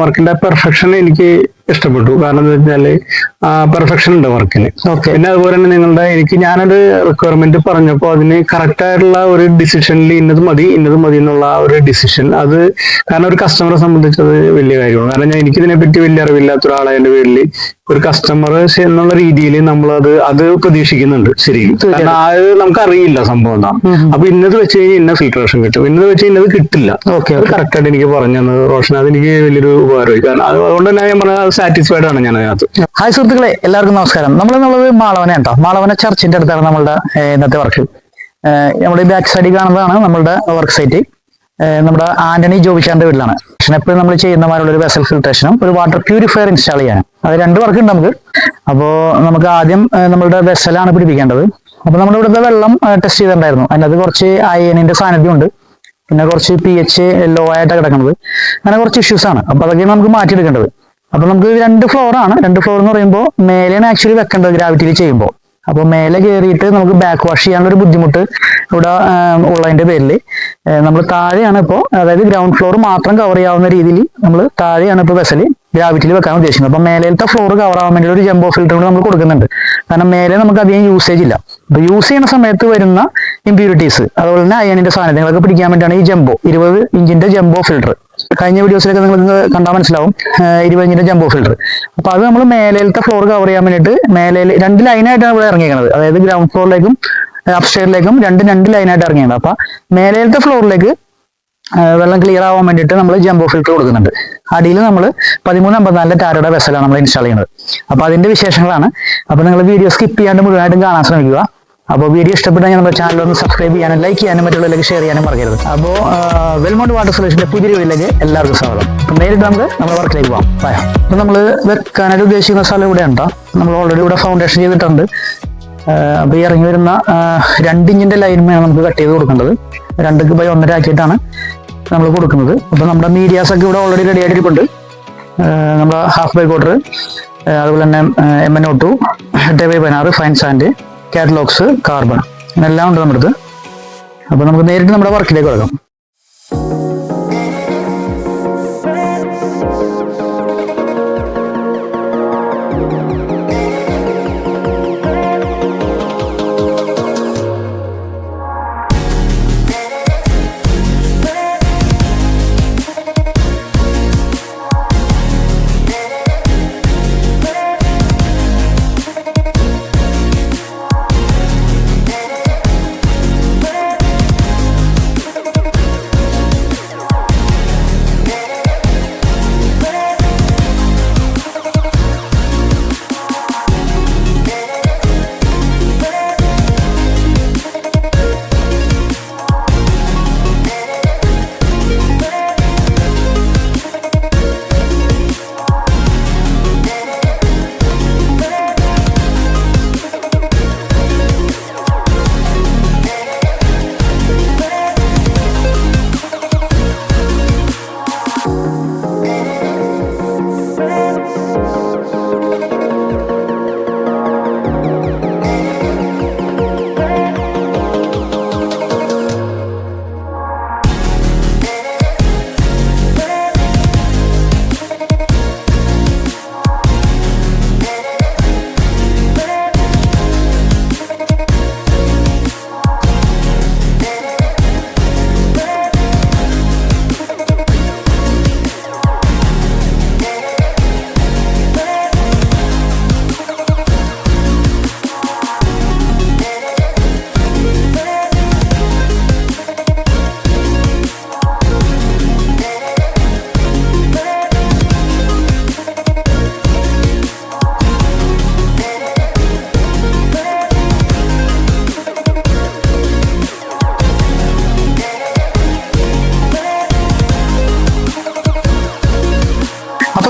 വർക്കിന്റെ പെർഫെക്ഷൻ എനിക്ക് ഇഷ്ടപ്പെട്ടു. കാരണം എന്താ വെച്ചാല് പെർഫെക്ഷൻ ഉണ്ട് വർക്കിന്. പിന്നെ അതുപോലെ തന്നെ ഞാനൊരു റിക്വയർമെന്റ് പറഞ്ഞപ്പോൾ അതിന് കറക്റ്റ് ആയിട്ടുള്ള ഒരു ഡിസിഷനിൽ ഇന്നത് മതി എന്നുള്ള ഒരു ഡിസിഷൻ, അത് കാരണം ഒരു കസ്റ്റമറെ സംബന്ധിച്ച് അത് വലിയ കാര്യമാണ്. കാരണം എനിക്കിതിനെ പറ്റി വലിയ അറിവില്ലാത്ത ഒരാളെ എന്റെ പേരിൽ ഒരു കസ്റ്റമർ എന്നുള്ള രീതിയിൽ നമ്മൾ അത് പ്രതീക്ഷിക്കുന്നുണ്ട്. ശരി, കാരണം അത് നമുക്ക് അറിയില്ല സംഭവം എന്താ. അപ്പൊ ഇന്നത് വെച്ച് കഴിഞ്ഞാൽ ഇന്ന ഫിൽട്രേഷൻ കിട്ടും, ഇന്നത് വെച്ച് ഇന്നത് കിട്ടില്ല. അത് കറക്റ്റ് ആയിട്ട് എനിക്ക് പറഞ്ഞു തന്നത് റോഷൻ, അത് എനിക്ക് വലിയൊരു ഉപകാരമായി. കാരണം അതുകൊണ്ട് തന്നെ ഞാൻ പറഞ്ഞത് സാറ്റിസ്ഫൈഡ് ആണ് ഞാൻ അതിനകത്ത്. ഹായ് സുഹൃത്തുക്കളെ, എല്ലാവർക്കും നമസ്കാരം. നമ്മളെന്നുള്ളത് മാളവന കേട്ടോ. മാളവന ചർച്ചിന്റെ അടുത്താണ് നമ്മളുടെ ഇന്നത്തെ വർക്ക്. നമ്മുടെ ബാക്ക് സൈഡിൽ കാണുന്നതാണ് നമ്മളുടെ വർക്ക് സൈറ്റ്. നമ്മുടെ ആന്റണി ജോബിച്ചാന്റെ വീട്ടിലാണ്. എപ്പോഴും നമ്മൾ ചെയ്യുന്നമാരുള്ള ഒരു വെസൽ ഫിൽട്രേഷനും ഒരു വാട്ടർ പ്യൂരിഫയർ ഇൻസ്റ്റാൾ ചെയ്യാനും, അത് 2 വർക്ക് ഉണ്ട് നമുക്ക്. അപ്പോൾ നമുക്ക് ആദ്യം നമ്മളുടെ വെസലാണ് പിടിപ്പിക്കേണ്ടത്. അപ്പൊ നമ്മുടെ ഇവിടുത്തെ വെള്ളം ടെസ്റ്റ് ചെയ്തിട്ടുണ്ടായിരുന്നു. അതിനകത്ത് കുറച്ച് അയണിന്റെ സാന്നിധ്യമുണ്ട്, പിന്നെ കുറച്ച് pH ലോ ആയിട്ട് കിടക്കുന്നത്, അങ്ങനെ കുറച്ച് ഇഷ്യൂസ് ആണ്. അപ്പൊ അതൊക്കെയാണ് നമുക്ക് മാറ്റിയെടുക്കേണ്ടത്. അപ്പൊ നമുക്ക് 2 ഫ്ലോർ ആണ്. 2 ഫ്ലോർ എന്ന് പറയുമ്പോൾ മേലെയാണ് ആക്ച്വലി വെക്കേണ്ടത് ഗ്രാവിറ്റിയിൽ ചെയ്യുമ്പോൾ. അപ്പോൾ മേലെ കയറിയിട്ട് നമുക്ക് ബാക്ക് വാഷ് ചെയ്യാനുള്ള ഒരു ബുദ്ധിമുട്ട് ഇവിടെ ഉള്ളതിന്റെ പേരിൽ നമ്മൾ താഴെയാണ് ഇപ്പോൾ, അതായത് ഗ്രൗണ്ട് ഫ്ലോർ മാത്രം കവർ ചെയ്യാവുന്ന രീതിയിൽ നമ്മൾ താഴെയാണ് ഇപ്പോൾ വെസൽ ഗ്രാവിറ്റിയിൽ വെക്കാൻ ഉദ്ദേശിക്കുന്നത്. അപ്പൊ മേലത്തെ ഫ്ലോർ കവർ ആവാൻ വേണ്ടി ഒരു ജംബോ ഫിൽറ്റർ കൂടി നമ്മൾ കൊടുക്കുന്നുണ്ട്. കാരണം മേലെ നമുക്ക് അധികം യൂസേജ് ഇല്ല. അപ്പൊ യൂസ് ചെയ്യുന്ന സമയത്ത് വരുന്ന ഇമ്പ്യൂരിറ്റീസ്, അതുപോലെ തന്നെ അയണിന്റെ സാധനങ്ങളൊക്കെ പിടിക്കാൻ വേണ്ടിയാണ് ഈ ജംബോ 20 ഇഞ്ചിന്റെ ജംബോ ഫിൽറ്റർ. കഴിഞ്ഞ വീഡിയോസിലൊക്കെ നിങ്ങൾക്ക് കണ്ടാൽ മനസ്സിലാവും 20 ഇഞ്ചിന്റെ ജംബോ ഫിൽറ്റർ. അപ്പൊ അത് നമ്മൾ മേലത്തെ ഫ്ലോർ കവർ ചെയ്യാൻ വേണ്ടിയിട്ട് മേലെ 2 ലൈനായിട്ടാണ് ഇവിടെ ഇറങ്ങിയിരിക്കുന്നത്. അതായത് ഗ്രൗണ്ട് ഫ്ലോറിലേക്കും അപ്സ്റ്റെയറിലേക്കും 2 ലൈനായിട്ട് ഇറങ്ങിയത്. അപ്പൊ മേലത്തെ ഫ്ലോറിലേക്ക് വെള്ളം ക്ലിയർ ആവാൻ വേണ്ടിയിട്ട് നമ്മൾ ജംബോ ഫിൽറ്റർ കൊടുക്കുന്നുണ്ട്. അടിയിൽ നമ്മൾ 1354 ടാരോയുടെ വെസലാണ് നമ്മൾ ഇൻസ്റ്റാൾ ചെയ്യുന്നത്. അപ്പൊ അതിന്റെ വിശേഷങ്ങളാണ്. അപ്പൊ നിങ്ങൾ വീഡിയോ സ്കിപ്പ് ചെയ്യാണ്ട് മുഴുവനായിട്ടും കാണാൻ ശ്രമിക്കുക. അപ്പോൾ വീഡിയോ ഇഷ്ടപ്പെട്ടാൽ നമ്മുടെ ചാനൽ ഒന്ന് സബ്സ്ക്രൈബ് ചെയ്യാനും ലൈക്ക് ചെയ്യാനും മറ്റുള്ളവരിലേക്ക് ഷെയർ ചെയ്യാനും മറക്കരുത്. അപ്പോൾ വെൽമോണ്ട് വാട്ടർ സൊല്യൂഷന്റെ പുതിയ വീഡിയോയിലേക്ക് എല്ലാവർക്കും സ്വാഗതം. അപ്പം നേരിട്ട് നമുക്ക് നമ്മുടെ വർക്കിലേക്ക് പോകാം. അപ്പം നമ്മൾ വെക്കാനായിട്ട് ഉദ്ദേശിക്കുന്ന സ്ഥലം ഇവിടെ ഉണ്ടോ. നമ്മൾ ഓൾറെഡി ഇവിടെ ഫൗണ്ടേഷൻ ചെയ്തിട്ടുണ്ട്. അപ്പോൾ ഈ ഇറങ്ങി വരുന്ന 2 ഇഞ്ചിന്റെ ലൈനുമാണ് നമുക്ക് കട്ട് ചെയ്ത് കൊടുക്കേണ്ടത്. 2x1.5 ആക്കിയിട്ടാണ് നമ്മൾ കൊടുക്കുന്നത്. അപ്പോൾ നമ്മുടെ മീഡിയാസ് ഒക്കെ ഇവിടെ ഓൾറെഡി റെഡി ആയിട്ടിരിപ്പുണ്ട്. നമ്മുടെ ഹാഫ് ബൈ ക്വാർട്ടർ, അതുപോലെ തന്നെ MnO2, DY16, fine sand, catalogues, carbon, എല്ലാം ഉണ്ട് നമ്മുടെ അടുത്ത്. അപ്പൊ നമുക്ക് നേരിട്ട് നമ്മുടെ വർക്കിലേക്ക് കിടക്കാം.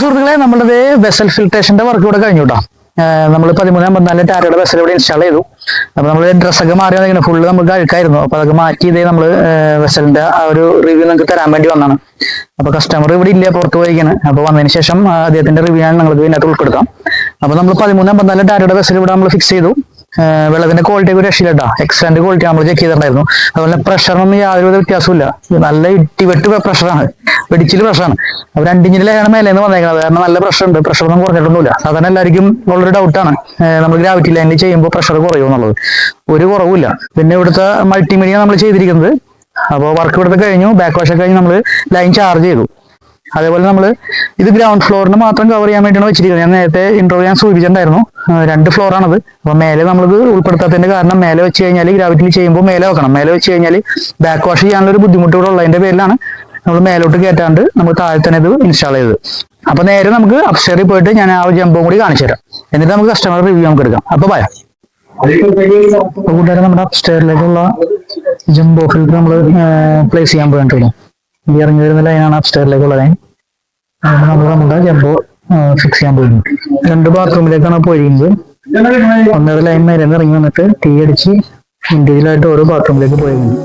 സുഹൃത്തുക്കളെ, നമ്മളുടെ വെസൽ ഫിൽട്രേഷന്റെ വർക്ക് ഇവിടെ കഴിഞ്ഞു കേട്ടോ. നമ്മൾ 1354 ടാരോയുടെ വെസൽ ഇവിടെ ഇൻസ്റ്റാൾ ചെയ്തു. അപ്പൊ നമ്മൾ ഡ്രസ്സൊക്കെ മാറി വന്നിങ്ങനെ ഫുള്ള് നമുക്ക് അഴുക്കായിരുന്നു. അപ്പൊ അതൊക്കെ മാറ്റി ഇതേ നമ്മൾ വെസലിന്റെ ആ ഒരു റിവ്യൂ നമുക്ക് തരാൻ വേണ്ടി വന്നാണ്. അപ്പൊ കസ്റ്റമർ ഇവിടെ ഇല്ല, പുറത്ത് പോയിരിക്കാണ്. അപ്പൊ വന്നതിന് ശേഷം അദ്ദേഹത്തിന്റെ റിവ്യൂ ആണ് നിങ്ങൾക്ക് ഇതിനകത്ത് ഉൾപ്പെടുത്താം. അപ്പൊ നമ്മൾ 1354 ടാരോയുടെ വെസൽ ഇവിടെ നമ്മൾ ഫിക്സ് ചെയ്തു. വെള്ളത്തിന്റെ ക്വാളിറ്റി ഒക്കെ രക്ഷയില്ല. എക്സലന്റ് ക്വാളിറ്റി നമ്മൾ ചെക്ക് ചെയ്തിട്ടുണ്ടായിരുന്നു. അതുപോലെ പ്രഷറിനൊന്നും യാതൊരുവിധ വ്യത്യാസമില്ല. നല്ല ഇട്ടിവെട്ട് പ്രഷറാണ്, വെടിച്ചില് പ്രഷറാണ്. അപ്പൊ 2 ഇഞ്ചിന്റെ ലൈനാണ് മേലേന്ന് വന്നേക്കുന്നത്. കാരണം നല്ല പ്രഷർ ഉണ്ട്, പ്രഷറൊന്നും കുറഞ്ഞിട്ടൊന്നുമില്ല. സാധാരണ എല്ലാവർക്കും ഉള്ളൊരു ഡൗട്ടാണ് നമ്മൾ ഗ്രാവിറ്റി ലൈനിൽ ചെയ്യുമ്പോൾ പ്രഷർ കുറയുമോ എന്നുള്ളത്. ഒരു കുറവുമില്ല. പിന്നെ ഇവിടുത്തെ മൾട്ടിമീഡിയ നമ്മൾ ചെയ്തിരിക്കുന്നത്. അപ്പോൾ വർക്ക് ഇവിടുത്തെ കഴിഞ്ഞു, ബാക്ക് വാഷ് കഴിഞ്ഞ് നമ്മൾ ലൈൻ ചാർജ് ചെയ്തു. അതേപോലെ നമ്മൾ ഇത് ഗ്രൗണ്ട് ഫ്ലോറിന് മാത്രം കവർ ചെയ്യാൻ വേണ്ടിയാണ് വെച്ചിരിക്കുന്നത്. ഞാൻ നേരത്തെ ഇൻട്രോ ഞാൻ സൂചിപ്പിച്ചിട്ടുണ്ടായിരുന്നു. 2 ഫ്ലോറാണത്. അപ്പോൾ മേലെ നമ്മളിത് ഉൾപ്പെടുത്താത്തതിന്റെ കാരണം മേലെ വെച്ച് കഴിഞ്ഞാൽ ഗ്രാവിറ്റിയിൽ ചെയ്യുമ്പോൾ മേലെ വെക്കണം. മേലെ വെച്ച് കഴിഞ്ഞാൽ ബാക്ക് വാഷ് ചെയ്യാനുള്ള ഒരു ബുദ്ധിമുട്ട് കൂടെ ഉള്ളതിന്റെ പേരിലാണ് നമ്മൾ മേലോട്ട് കയറ്റാണ്ട് നമ്മൾ താഴെ തന്നെ ഇത് ഇൻസ്റ്റാൾ ചെയ്തത്. അപ്പൊ നേരെ നമുക്ക് അപ്സ്റ്റേറിൽ പോയിട്ട് ഞാൻ ആ ജമ്പും കൂടി കാണിച്ചു തരാം. എന്നിട്ട് നമുക്ക് കസ്റ്റമർ റിവ്യൂ നമുക്ക് എടുക്കാം. അപ്പൊ ഭയ കൂട്ടുകാരെ നമ്മുടെ അപ്സ്റ്റേറിലേക്കുള്ള ജംബോ ഫിൽറ്റർ നമ്മൾ പ്ലേസ് ചെയ്യാൻ പോയിട്ടില്ല. ഈ ഇറങ്ങി വരുന്ന ലൈനാണ് അപ്സ്റ്റേറിലേക്കുള്ള ലൈൻ. നമ്മൾ നമ്മുടെ ജംബോ ഫിക്സ് ചെയ്യാൻ പോകുന്നു. 2 ബാത്റൂമിലേക്കാണ് പോയിരിക്കുന്നത്. ഒന്നര ലൈൻ മേലെ ഇറങ്ങി വന്നിട്ട് തീ അടിച്ച് ഇൻഡിവിജ്വലായിട്ട് ഓരോ ബാത്റൂമിലേക്ക് പോയിരുന്നു.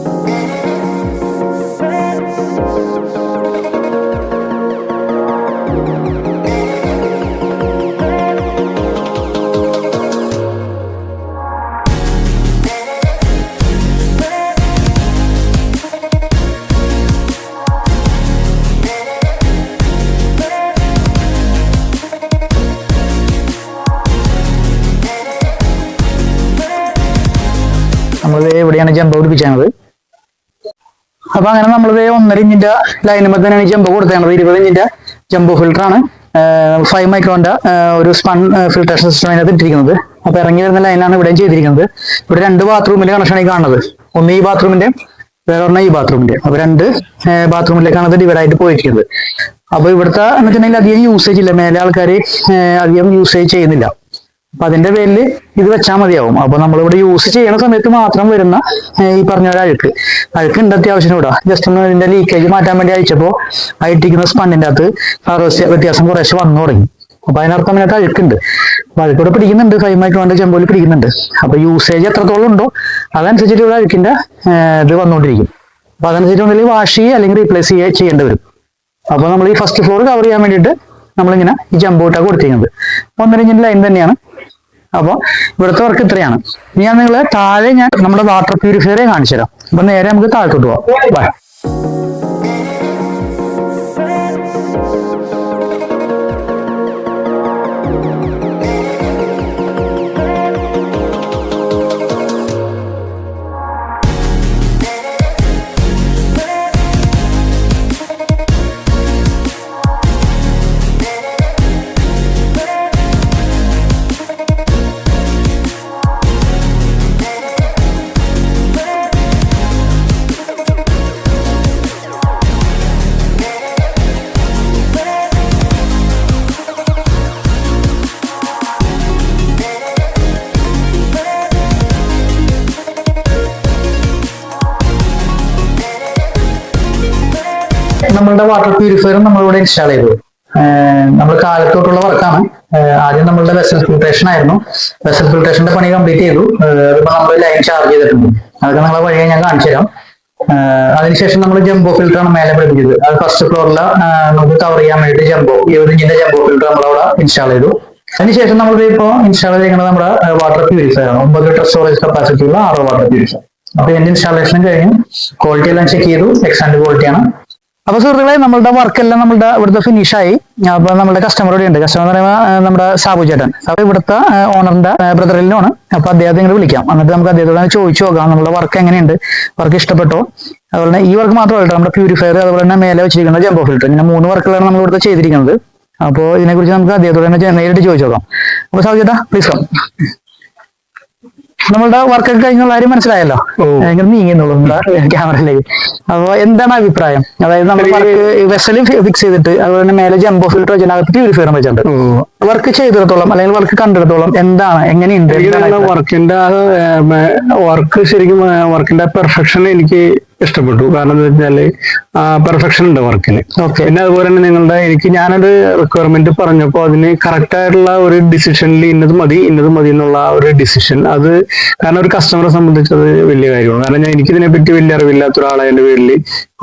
നമ്മളിത് എവിടെയാണ് ജമ്പ് പിടിപ്പിച്ചത്. അപ്പൊ അങ്ങനെ നമ്മളിത് 1.5 ഇഞ്ചിന്റെ ലൈനുമ്പോൾ തന്നെയാണ് ജമ്പ് കൊടുത്തത്. 20 ഇഞ്ചിന്റെ ജംബോ ഫിൽറ്റർ ആണ്. 5 മൈക്രോന്റെ ഒരു സ്പൺ ഫിൽട്രേഷൻ സിസ്റ്റം അതിനകത്ത് ഇട്ടിരിക്കുന്നത്. അപ്പൊ ഇറങ്ങി വരുന്ന ലൈനാണ് ഇവിടെയും ചെയ്തിരിക്കുന്നത്. ഇവിടെ 2 ബാത്റൂമിന്റെ കണക്ഷനായി കാണുന്നത്. ഒന്ന് ഈ ബാത്റൂമിന്റെ, വേറെ ഈ ബാത്റൂമിന്റെ. അപ്പൊ 2 ബാത്റൂമിലേക്കാണ് അത് ഡിവൈഡ് ആയിട്ട് പോയിരിക്കുന്നത്. അപ്പൊ ഇവിടുത്തെ എന്ന് വെച്ചിട്ടുണ്ടെങ്കിൽ അധികം യൂസേജ് ഇല്ല. മേലെ ആൾക്കാർ അധികം യൂസേജ് ചെയ്യുന്നില്ല. അപ്പൊ അതിന്റെ പേരിൽ ഇത് വെച്ചാൽ മതിയാവും. അപ്പൊ നമ്മളിവിടെ യൂസ് ചെയ്യുന്ന സമയത്ത് മാത്രം വരുന്ന ഈ പറഞ്ഞ ഒരു അഴുക്ക് ഉണ്ട് അത്യാവശ്യം. ഇവിടെ ജസ്റ്റ് ഒന്ന് ഇതിന്റെ ലീക്കേജ് മാറ്റാൻ വേണ്ടി അയച്ചപ്പോ അയറ്റിക്കുന്ന സ്പണ്ണിന്റെ അകത്ത് വ്യത്യാസം കുറേശ്ശെ വന്നു തുടങ്ങി. അപ്പൊ അതിനർത്ഥം അതിനകത്ത് അഴുക്കുണ്ട്. അപ്പൊ അഴുക്കൂടെ പിടിക്കുന്നുണ്ട്. 5 മൈക്രോന്റെ ജമ്പോയിൽ പിടിക്കുന്നുണ്ട്. അപ്പൊ യൂസേജ് എത്രത്തോളം ഉണ്ടോ അതനുസരിച്ചിട്ട് ഇവിടെ അഴുക്കിന്റെ ഇത് വന്നുകൊണ്ടിരിക്കും. അപ്പൊ അതനുസരിച്ച് വാഷ് ചെയ്യുക അല്ലെങ്കിൽ റീപ്ലേസ് ചെയ്യേണ്ടി വരും. അപ്പൊ നമ്മൾ ഈ ഫസ്റ്റ് ഫ്ലോർ കവർ ചെയ്യാൻ വേണ്ടിയിട്ട് നമ്മളിങ്ങനെ ഈ ജമ്പോട്ടാണ് കൊടുത്തിരിക്കുന്നത്. 1.5 ഇഞ്ചിന്റെ ലൈൻ തന്നെയാണ്. അപ്പൊ ഇവിടുത്തെ വർക്ക് ഇത്രയാണ്. ഞാൻ നിങ്ങളെ താഴെ ഞാൻ നമ്മുടെ വാട്ടർ പ്യൂരിഫയറെ കാണിച്ചു തരാം. അപ്പൊ നേരെ നമുക്ക് താഴത്തോട്ട് പോവാം. നമ്മളുടെ വാട്ടർ പ്യൂരിഫയറും നമ്മളിവിടെ ഇൻസ്റ്റാൾ ചെയ്തു. നമ്മൾ കാലത്തോട്ടുള്ള വർക്കാണ്. ആദ്യം നമ്മളുടെ വെസൽ ഫിൽട്രേഷൻ ആയിരുന്നു. വെസൽ ഫിൽട്രേഷന്റെ പണി കംപ്ലീറ്റ് ചെയ്തു. അതിപ്പോ നമ്മൾ ലൈൻ ചാർജ് ചെയ്തിട്ടുണ്ട്. അതൊക്കെ നമ്മളെ വഴിയെ ഞാൻ കാണിച്ചു തരാം. അതിനുശേഷം നമ്മൾ ജംബോ ഫിൽറ്റർ ആണ് മേലെ പിടിപ്പിച്ചത്. അത് ഫസ്റ്റ് ഫ്ലോറിൽ നമുക്ക് കവർ ചെയ്യാൻ വേണ്ടി 20 ഇഞ്ചിന്റെ ജംബോ ഫിൽറ്റർ നമ്മളവിടെ ഇൻസ്റ്റാൾ ചെയ്തു. അതിനുശേഷം നമ്മൾ ഇപ്പോൾ ഇൻസ്റ്റാൾ ചെയ്യുന്നത് നമ്മുടെ വാട്ടർ പ്യൂരിഫയർ ആണ്. 9 ലിറ്റർ സ്റ്റോറേജ് കപ്പാസിറ്റി ഉള്ള RO വാട്ടർ പ്യൂരിഫയർ. അപ്പൊ എന്റെ ഇൻസ്റ്റാളേഷൻ കഴിഞ്ഞു. ക്വാളിറ്റി എല്ലാം ചെക്ക് ചെയ്തു. എക്സലന്റ് ക്വാളിറ്റിയാണ്. അപ്പൊ സുഹൃത്തുക്കളെ, നമ്മളുടെ വർക്കെല്ലാം നമ്മളുടെ ഇവിടുത്തെ ഫിനിഷായി. അപ്പൊ നമ്മുടെ കസ്റ്റമർ ഇവിടെ ഉണ്ട്. കസ്റ്റമർ എന്ന് പറയുമ്പോൾ നമ്മുടെ സാബു ചേട്ടൻ. അപ്പൊ ഇവിടുത്തെ ഓണറിന്റെ ബ്രദറിലാണ്. അപ്പൊ അദ്ദേഹത്തെ ഇങ്ങോട്ട് വിളിക്കാം. എന്നിട്ട് നമുക്ക് അദ്ദേഹത്തോട് ചോദിച്ചു നോക്കാം നമ്മുടെ വർക്ക് എങ്ങനെയുണ്ട്, വർക്ക് ഇഷ്ടപ്പെട്ടോ. അതുപോലെ തന്നെ ഈ വർക്ക് മാത്രമല്ല, നമ്മുടെ പ്യൂരിഫയർ, അതുപോലെ തന്നെ മേലെ വെച്ചിരിക്കുന്ന ജംബോ ഫിൽറ്റർ, ഇങ്ങനെ 3 വർക്കുകളാണ് നമ്മൾ ഇവിടുത്തെ ചെയ്തിരിക്കുന്നത്. അപ്പോൾ ഇതിനെക്കുറിച്ച് നമുക്ക് അദ്ദേഹത്തോട് തന്നെ നേരിട്ട് ചോദിച്ചു നോക്കാം. അപ്പൊ സാബു ചേട്ടാ, പ്ലീസ് കം. നമ്മളുടെ വർക്കൊക്കെ കഴിഞ്ഞുള്ള കാര്യം മനസ്സിലായല്ലോ. എങ്ങനെ നീങ്ങുന്നുള്ളൂ ക്യാമറയിലേക്ക്. അപ്പൊ എന്താണ് അഭിപ്രായം? അതായത് നമ്മൾ വർക്ക് വെസൽ ഫിക്സ് ചെയ്തിട്ട് അതുപോലെ തന്നെ മേലെ ജംബോ ഫിൽറ്റർ വെച്ചിട്ട് പ്യൂരിഫയർ വെച്ചിട്ടുണ്ട്. വർക്ക് ചെയ്തിടത്തോളം അല്ലെങ്കിൽ വർക്ക് കണ്ടിടത്തോളം എന്താണ്, എങ്ങനെയുണ്ട് വർക്ക് ശരിക്കും വർക്കിന്റെ പെർഫെക്ഷൻ എനിക്ക് ഇഷ്ടപ്പെട്ടു. കാരണം എന്താ വെച്ചാല് പെർഫെക്ഷൻ ഉണ്ട് വർക്കിന്. ഓക്കെ. പിന്നെ അതുപോലെ തന്നെ ഞാനൊരു റിക്വയർമെന്റ് പറഞ്ഞപ്പോൾ അതിന് കറക്റ്റ് ആയിട്ടുള്ള ഒരു ഡിസിഷനിൽ ഇന്നത് മതി എന്നുള്ള ഒരു ഡിസിഷൻ, അത് കാരണം ഒരു കസ്റ്റമറെ സംബന്ധിച്ച് അത് വലിയ കാര്യമാണ്. കാരണം എനിക്കിതിനെ പറ്റി വലിയ അറിവില്ലാത്ത ഒരാളെ എന്റെ വീട്ടിൽ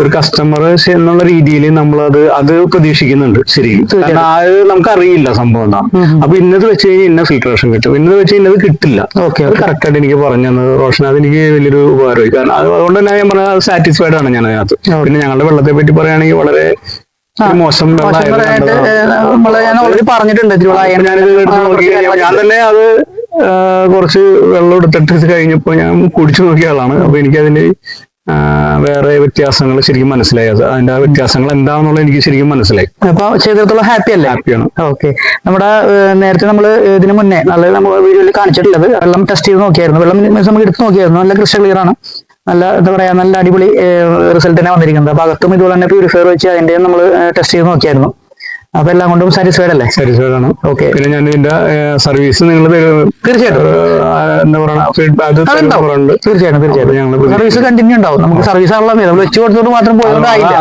ഒരു കസ്റ്റമർ എന്നുള്ള രീതിയിൽ നമ്മൾ അത് പ്രതീക്ഷിക്കുന്നുണ്ട്. ശരി, കാരണം അത് നമുക്ക് അറിയില്ല സംഭവം എന്താ. അപ്പൊ ഇന്നത് വെച്ച് കഴിഞ്ഞാൽ ഇന്ന ഫിൽട്രേഷൻ കിട്ടും, ഇന്നത് വെച്ച് ഇന്നത് കിട്ടില്ല. ഓക്കെ. അത് കറക്റ്റ് ആയിട്ട് എനിക്ക് പറഞ്ഞു തന്നത് റോഷൻ, അത് എനിക്ക് വലിയൊരു ഉപകാരമായി. കാരണം അതുകൊണ്ട് തന്നെ ഞാൻ പറഞ്ഞത് സാറ്റിസ്ഫൈഡ് ആണ് ഞാൻ അതിനകത്ത്. പിന്നെ ഞങ്ങളുടെ വെള്ളത്തെ പറ്റി പറയുകയാണെങ്കിൽ വളരെ മോശം ഞാൻ ഓൾറെഡി പറഞ്ഞിട്ടുണ്ട്. ഞാൻ തന്നെ അത് കുറച്ച് വെള്ളം എടുത്തിട്ട് കഴിഞ്ഞപ്പോ ഞാൻ കുടിച്ചു നോക്കിയ ആളാണ്. അപ്പൊ എനിക്കതിന്റെ വേറെ വ്യത്യാസങ്ങൾ ശരിക്കും മനസ്സിലായി. അതിന്റെ വ്യത്യാസങ്ങൾ എന്താണെന്നുള്ളത് എനിക്ക് ശരിക്കും മനസ്സിലായി. അപ്പൊ ചെയ്തിടത്തോളം ഹാപ്പി അല്ലേ? ഹാപ്പിയാണ്. ഓക്കെ. നമ്മുടെ നേരത്തെ നമ്മൾ ഇതിന് മുന്നേ നല്ല നമ്മൾ വീഡിയോയിൽ കാണിച്ചിട്ടുള്ളത് വെള്ളം ടെസ്റ്റ് ചെയ്ത് നോക്കിയായിരുന്നു. വെള്ളം നമുക്ക് എടുത്ത് നോക്കിയായിരുന്നു. നല്ല ക്രിസ്റ്റൽ ക്ലിയർ ആണ്. നല്ല എന്താ പറയാ, നല്ല അടിപൊളി റിസൾട്ട് തന്നെ വന്നിരിക്കുന്നത്. അപ്പൊ അകത്തും ഇതുപോലെ തന്നെ പ്യൂരിഫയർ വെച്ച് അതിന്റെ നമ്മൾ ടെസ്റ്റ് ചെയ്ത് നോക്കിയായിരുന്നു. അപ്പൊ എല്ലാം കൊണ്ടും സാറ്റിസ്ഫൈഡ് അല്ലേ? സാറ്റിസ്ഫൈഡ് ആണ്. ഓക്കെ. പിന്നെ ഞാൻ ഇതിന്റെ സർവീസ് നിങ്ങൾ തീർച്ചയായിട്ടും എന്താ പറയുക ഫീഡ്ബാക്ക് തീർച്ചയായിട്ടും സർവീസ് കണ്ടിന്യൂ ഉണ്ടാവും. നമുക്ക് സർവീസ് ആണല്ലോ നമ്മൾ വെച്ച് കൊടുത്തോണ്ട് മാത്രം പോയതായില്ല.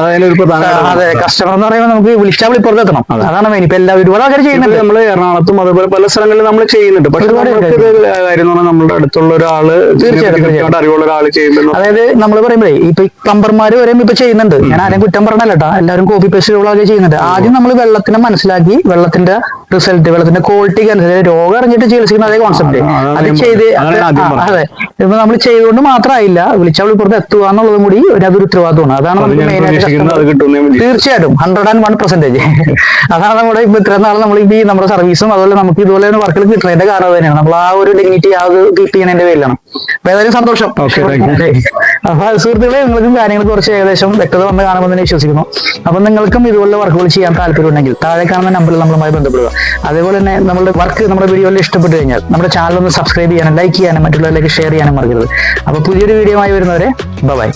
അതെ, കസ്റ്റമർ എന്ന് പറയുമ്പോൾ നമുക്ക് വിളിച്ചാൽ വിളിപ്പുറത്ത് എത്തണം. അതാണ് മെയിൻ. ഇപ്പൊ എല്ലാ ഒരുപാട് ആൾക്കാർ ചെയ്യുന്നുണ്ട്. നമ്മൾ എറണാകുളത്തും അതുപോലെ പല സ്ഥലങ്ങളിലും നമ്മൾ ചെയ്യുന്നുണ്ട്. പക്ഷെ കാര്യം നമ്മുടെ അടുത്തുള്ള ഒരാള് തീർച്ചയായിട്ടും അറിവുള്ള ഒരാൾ ചെയ്യുമ്പോൾ, അതായത് നമ്മൾ പറയുമ്പോഴേ ഇപ്പൊ പ്ലംബർമാര് വരെ ഇപ്പൊ ചെയ്യുന്നുണ്ട്. ഞാൻ ആരെയും കുറ്റം പറഞ്ഞല്ലോ കേട്ടോ, എല്ലാവരും കോപ്പി പേസ്റ്റ് ആൾക്കാർ ചെയ്യുന്നുണ്ട്. ആദ്യം നമ്മൾ വെള്ളത്തിനെ മനസ്സിലാക്കി വെള്ളത്തിന്റെ റിസൾട്ട്, വെള്ളത്തിന്റെ ക്വാളിറ്റിക്ക് അനുസരിച്ച് രോഗം അറിഞ്ഞിട്ട് ചികിത്സിക്കുന്ന അതേ കോൺസെപ്റ്റ് അത് ചെയ്ത്. അതെ, ഇപ്പൊ നമ്മൾ ചെയ്തുകൊണ്ട് മാത്രമായില്ല, വിളിച്ചാൽ വിളിപ്പുറത്ത് എത്തുക എന്നുള്ളതും കൂടി അതൊരു ഉത്തരവാദിത്തമാണ്. അതാണ് നമുക്ക് മെയിൻ ആയിട്ട്. തീർച്ചയായിട്ടും 101%. അതാണ് നമ്മുടെ ഇപ്പൊ ഇത്രയും നാൾ നമ്മൾ ഈ നമ്മുടെ സർവീസും അതുപോലെ നമുക്ക് ഇതുപോലെ വർക്കുകൾ കിട്ടുന്നതിന്റെ കാരണം തന്നെയാണ്. നമ്മൾ ആ ഒരു ഡിഗ്നിറ്റി ആ ഒരു കീപ്പ് ചെയ്യുന്നതിന്റെ പേരിലാണ്. അപ്പൊ ഏതായാലും സന്തോഷം. അപ്പൊ സുഹൃത്തുക്കളെ, നിങ്ങൾക്കും കാര്യങ്ങൾ കുറച്ച് ഏകദേശം വ്യക്തത വന്ന് കാണുമെന്ന് തന്നെ വിശ്വസിക്കുന്നു. അപ്പൊ നിങ്ങൾക്കും ഇതുപോലെ വർക്കുകൾ ചെയ്യാൻ താല്പര്യമുണ്ടെങ്കിൽ താഴെ കാണുന്ന നമ്പറിൽ നമ്മളുമായി ബന്ധപ്പെടുക. അതേപോലെ തന്നെ നമ്മുടെ വർക്ക് നമ്മുടെ വീഡിയോയിൽ ഇഷ്ടപ്പെട്ടു കഴിഞ്ഞാൽ നമ്മുടെ ചാനൽ ഒന്ന് സബ്സ്ക്രൈബ് ചെയ്യാനും ലൈക്ക് ചെയ്യാനും മറ്റുള്ളവരിലേക്ക് ഷെയർ ചെയ്യാനും മറക്കരുത്. അപ്പൊ പുതിയൊരു വീഡിയോ ആയി വരുന്നവരെ ബൈ.